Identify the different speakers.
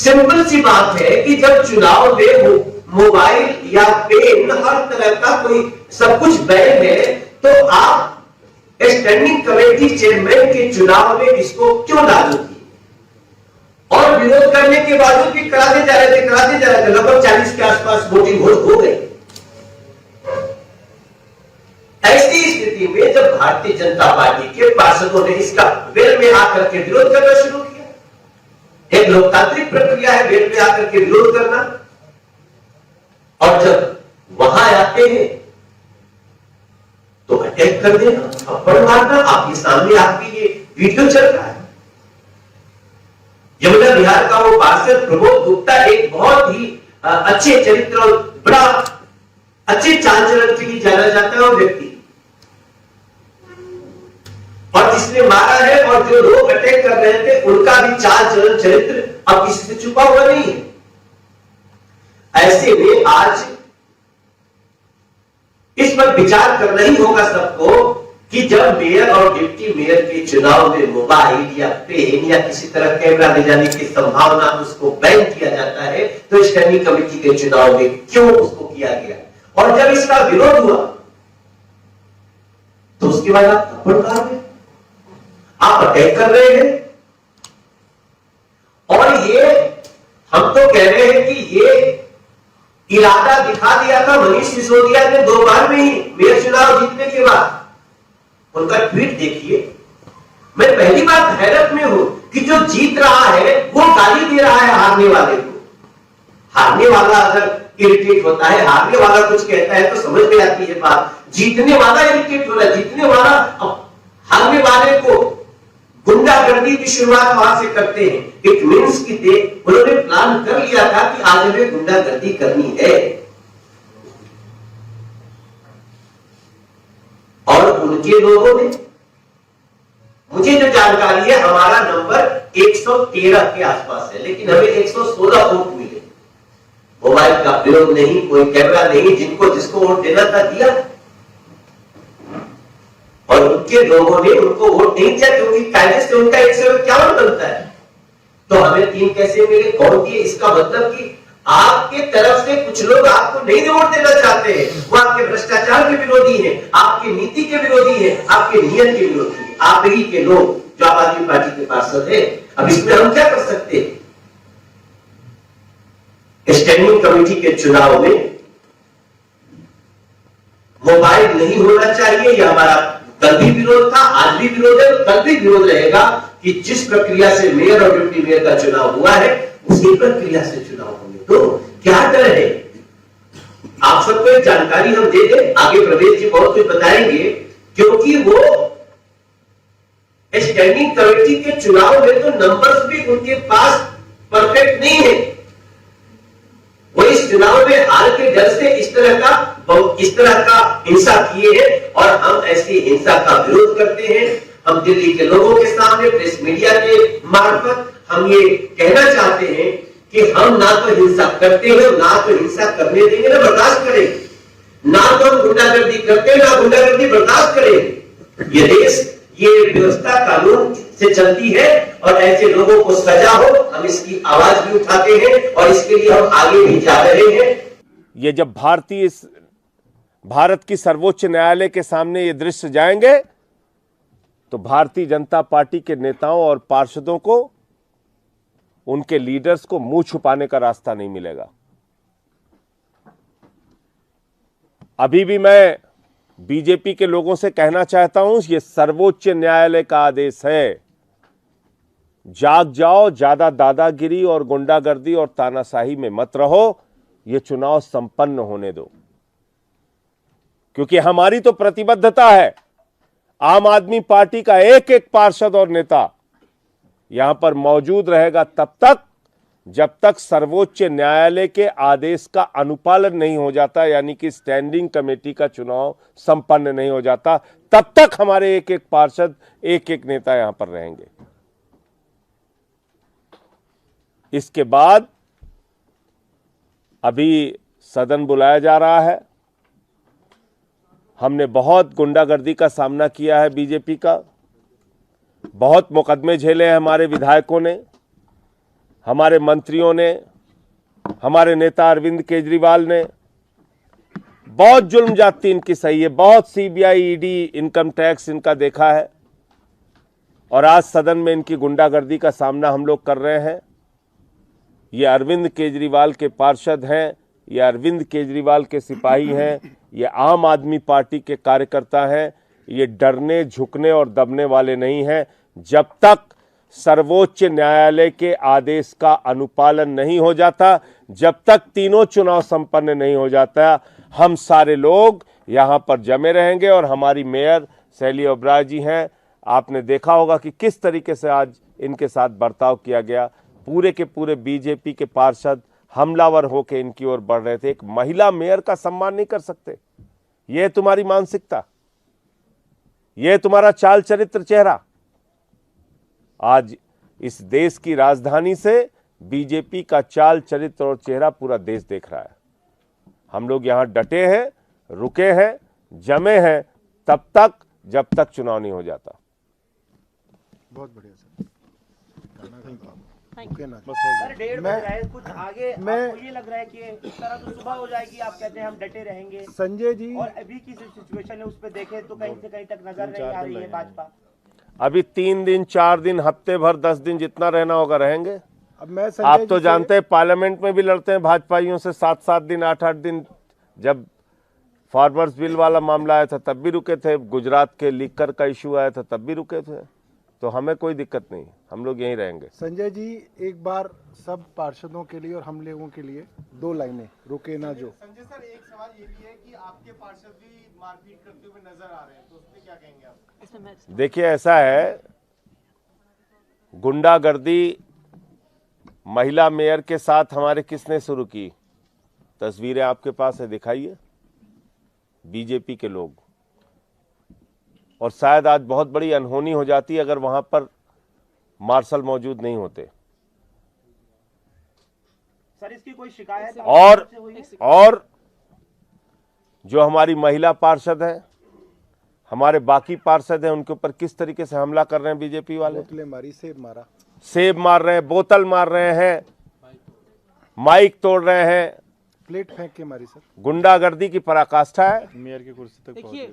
Speaker 1: Simple सी बात है कि जब चुनाव में मोबाइल या पेन हर तरह का कोई सब कुछ बैन है, तो आप स्टैंडिंग कमेटी चेयरमैन के चुनाव में इसको क्यों लागू किए? और विरोध करने के बावजूद भी कराते जा रहे थे, लगभग 40 के आसपास वोटिंग हो गई। ऐसी स्थिति में जब भारतीय जनता पार्टी के पार्षदों ने इसका वेल में आकर के विरोध करना शुरू किया, एक लोकतांत्रिक प्रक्रिया है वेल में आकर के विरोध करना, और जब वहां आते हैं तो अटैक कर देना, थप्पड़ मारना। आपके सामने आपकी ये वीडियो चल रहा है। यमुना बिहार का वो पार्षद प्रमोद गुप्ता एक बहुत ही अच्छे चरित्र और बड़ा अच्छे चाल चलन के लिए जाना जाता है वो व्यक्ति, और जिसने मारा है और जो लोग अटैक कर रहे थे उनका भी चाल चलन चरित्र अब किसी से छुपा हुआ नहीं है। ऐसे में आज इस पर विचार करना ही होगा सबको कि जब मेयर और डिप्टी मेयर के चुनाव में मोबाइल या पेन या किसी तरह कैमरा ले जाने की संभावना उसको बैन किया जाता है, तो स्टैंडिंग कमेटी के चुनाव में क्यों उसको किया गया? और जब इसका विरोध हुआ तो उसके बाद आप थप्पड़ मार रहे, आप अटैक कर रहे हैं। और ये हम तो कह रहे हैं कि ये इरादा दिखा दिया था मनीष सिसोदिया ने 2 बार में ही मेयर चुनाव जीतने के बाद। उनका ट्वीट देखिए। मैं पहली बार हैरत में हूं कि जो जीत रहा है वो गाली दे रहा है हारने वाले को। हारने वाला अगर इरिटेट होता है, हारने वाला कुछ कहता है तो समझ में आती है बात। जीतने वाला इरिटेट हो रहा है, जीतने वाला हारने वाले को गुंडागर्दी की शुरुआत वहां से करते हैं। इट मीन्स कि उन्होंने प्लान कर लिया था कि आज हमें गुंडागर्दी करनी है। और उनके लोगों ने, मुझे जो जानकारी है हमारा नंबर 113 के आसपास है, लेकिन हमें 116 वोट मिले। मोबाइल का प्रयोग नहीं, कोई कैमरा नहीं, जिनको जिसको वोट देना था दिया, और उनके लोगों ने उनको वोट नहीं दिया क्योंकि कायदे से उनका 151 बनता है। तो हमें 3 कैसे मिले, कौन दिए? इसका मतलब कि आपके तरफ से कुछ लोग आपको नहीं वोट देना चाहते हैं, वो आपके भ्रष्टाचार के विरोधी हैं, आपकी नीति के विरोधी हैं, आपके नियम के विरोधी हैं। आप ही के लोग जो आम आदमी पार्टी के पार्षद हैं। अब इसमें हम क्या कर सकते हैं? स्टैंडिंग कमेटी के चुनाव में मोबाइल नहीं होना चाहिए, यह हमारा कल भी विरोध था, आज भी विरोध है, कल भी विरोध रहेगा कि जिस प्रक्रिया से मेयर और डिप्टी मेयर का चुनाव हुआ है उसी प्रक्रिया से चुनाव होंगे। तो क्या डर है? आप सबको एक जानकारी हम दे दें, आगे प्रवेश जी बहुत कुछ बताएंगे, क्योंकि वो स्टैंडिंग कमेटी के चुनाव में तो नंबर्स भी उनके पास परफेक्ट नहीं है। वो इस चुनाव में हार के डर से इस तरह का हिंसा किए हैं, और हम ऐसी हिंसा का विरोध करते हैं। हम दिल्ली के लोगों के सामने प्रेस मीडिया के मार्फत हम ये कहना चाहते हैं कि हम ना तो हिंसा करते हैं, ना तो हिंसा करने देंगे, ना बर्दाश्त करेंगे। ना तो हम गुंडागर्दी करते हैं, ना गुंडागर्दी बर्दाश्त करेंगे। ये देश, ये व्यवस्था कानून से चलती है, और ऐसे लोगों को सजा हो, हम इसकी आवाज भी उठाते हैं और इसके लिए हम आगे भी जा रहे हैं।
Speaker 2: ये जब भारत की सर्वोच्च न्यायालय के सामने ये दृश्य जाएंगे तो भारतीय जनता पार्टी के नेताओं और पार्षदों को, उनके लीडर्स को मुंह छुपाने का रास्ता नहीं मिलेगा। अभी भी मैं बीजेपी के लोगों से कहना चाहता हूं, यह सर्वोच्च न्यायालय का आदेश है। जाग जाओ, ज्यादा दादागिरी और गुंडागर्दी और तानाशाही में मत रहो, यह चुनाव संपन्न होने दो। क्योंकि हमारी तो प्रतिबद्धता है, आम आदमी पार्टी का एक एक पार्षद और नेता यहां पर मौजूद रहेगा तब तक जब तक सर्वोच्च न्यायालय के आदेश का अनुपालन नहीं हो जाता, यानी कि स्टैंडिंग कमेटी का चुनाव संपन्न नहीं हो जाता, तब तक हमारे एक एक पार्षद, एक एक नेता यहां पर रहेंगे। इसके बाद अभी सदन बुलाया जा रहा है। हमने बहुत गुंडागर्दी का सामना किया है, बीजेपी का बहुत मुकदमे झेले हैं हमारे विधायकों ने, हमारे मंत्रियों ने, हमारे नेता अरविंद केजरीवाल ने, बहुत जुल्म जाती इनकी सही है, बहुत सीबीआई, ईडी, इनकम टैक्स इनका देखा है, और आज सदन में इनकी गुंडागर्दी का सामना हम लोग कर रहे हैं। ये अरविंद केजरीवाल के पार्षद हैं, ये अरविंद केजरीवाल के सिपाही हैं, ये आम आदमी पार्टी के कार्यकर्ता हैं, ये डरने, झुकने और दबने वाले नहीं हैं। जब तक सर्वोच्च न्यायालय के आदेश का अनुपालन नहीं हो जाता, जब तक तीनों चुनाव संपन्न नहीं हो जाता, हम सारे लोग यहां पर जमे रहेंगे। और हमारी मेयर शैली ओबराय जी हैं, आपने देखा होगा कि किस तरीके से आज इनके साथ बर्ताव किया गया। पूरे के पूरे बीजेपी के पार्षद हमलावर होकर इनकी ओर बढ़ रहे थे। एक महिला मेयर का सम्मान नहीं कर सकते? यह तुम्हारी मानसिकता, यह तुम्हारा चाल चरित्र, चेहरा। आज इस देश की राजधानी से बीजेपी का चाल चरित्र और चेहरा पूरा देश देख रहा है। हम लोग यहां डटे हैं, रुके हैं, जमे हैं, तब तक जब तक चुनाव नहीं हो जाता।
Speaker 3: बहुत बढ़िया सर। ओके ना
Speaker 4: सर 1:30 बज रहा है, कुछ आगे आपको ये लग रहा है कि इस तरह तो सुबह हो जाएगी? आप कहते हैं हम डटे रहेंगे
Speaker 3: संजय जी,
Speaker 4: और अभी की सिचुएशन है उस पर देखें तो कहीं से कहीं तक नजर नहीं आ रही है भाजपा।
Speaker 2: अभी 3 दिन, 4 दिन, हफ्ते भर, 10 दिन जितना रहना होगा रहेंगे।
Speaker 3: अब मैं
Speaker 2: आप
Speaker 3: संजय
Speaker 2: तो
Speaker 3: जी
Speaker 2: जानते हैं पार्लियामेंट में भी लड़ते हैं भाजपाइयों से 7-7 दिन, 8-8 दिन। जब फार्मर्स बिल वाला मामला आया था तब भी रुके थे, गुजरात के लीकर का इशू आया था तब भी रुके थे। तो हमें कोई दिक्कत नहीं, हम लोग यहीं रहेंगे।
Speaker 3: संजय जी एक बार सब पार्षदों के लिए और हम लोगों के लिए 2 लाइनें, रुके ना जो।
Speaker 5: संजय सर, एक सवाल ये भी है कि आपके पार्षद भी मारपीट करते हुए नजर आ रहे हैं, तो उसमें क्या कहेंगे आप?
Speaker 2: देखिए, ऐसा है, गुंडागर्दी महिला मेयर के साथ हमारे किसने शुरू की? तस्वीरें आपके पास है, दिखाइए। बीजेपी के लोग। और शायद आज बहुत बड़ी अनहोनी हो जाती अगर वहां पर मार्शल मौजूद नहीं होते।
Speaker 4: सर इसकी कोई शिकायत
Speaker 2: और जो हमारी महिला पार्षद हैं, हमारे बाकी पार्षद हैं, उनके ऊपर किस तरीके से हमला कर रहे हैं बीजेपी वाले?
Speaker 3: बोतलें मारी, सेब मारा,
Speaker 2: सेब मार रहे हैं, बोतल मार रहे हैं, माइक तोड़ रहे हैं,
Speaker 3: प्लेट फेंक के मारी सर।
Speaker 2: गुंडागर्दी की पराकाष्ठा है।
Speaker 3: मेयर की कुर्सी तक पहुंच गए।